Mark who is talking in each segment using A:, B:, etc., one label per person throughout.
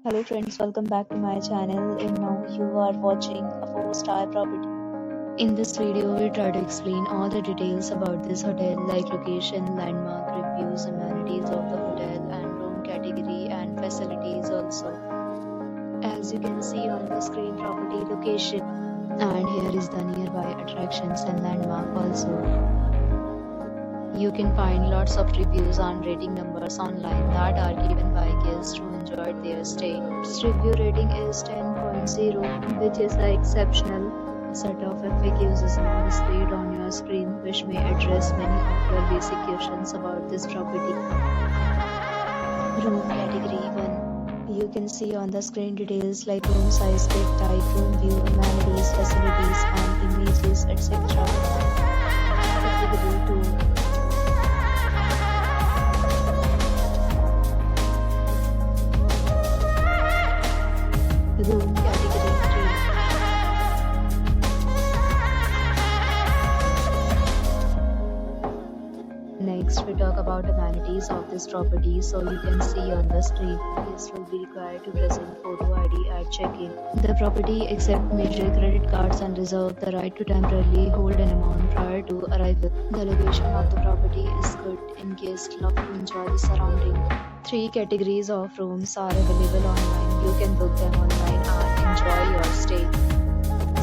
A: Hello friends, welcome back to my channel and now you are watching a 4-star property. In this video, we try to explain all the details about this hotel like location, landmark, reviews, amenities of the hotel and room category and facilities also. As you can see on the screen, property location, and here is the nearby attractions and landmark also. You can find lots of reviews and rating numbers online that are given by guests who enjoyed their stay. Its review rating is 10.0, which is the exceptional. A set of FAQs is now displayed on your screen, which may address many of your basic questions about this property. Room category 1. You can see on the screen details like room size, bed type, room view, amenities, facilities, and images, etc. Category 2. Room category 3. Next, we talk about amenities of this property. So you can see on the screen, guests will be required to present photo ID at check-in. The property accepts major credit cards and reserves the right to temporarily hold an amount prior to arrival. The location of the property is good and guests love to enjoy the surrounding. 3 categories of rooms are available online. You can book them online and enjoy your stay.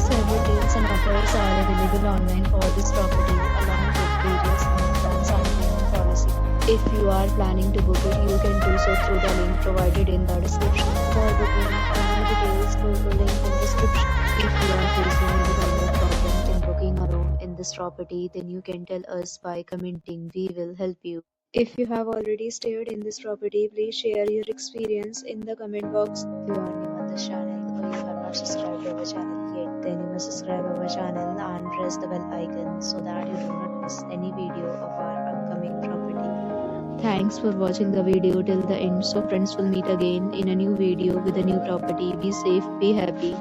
A: Several deals and offers are available online for this property along with various plans and payment policy. If you are planning to book it, you can do so through the link provided in the description. For booking or more details, go to link in description. If you are facing any kind of problem in booking a room in this property, then you can tell us by commenting. We will help you. If you have already stayed in this property, please share your experience in the comment box. If you are new on this channel or you have not subscribed to our channel yet, then you must subscribe our channel and press the bell icon so that you do not miss any video of our upcoming property. Thanks for watching the video till the end. So friends, will meet again in a new video with a new property. Be safe, be happy.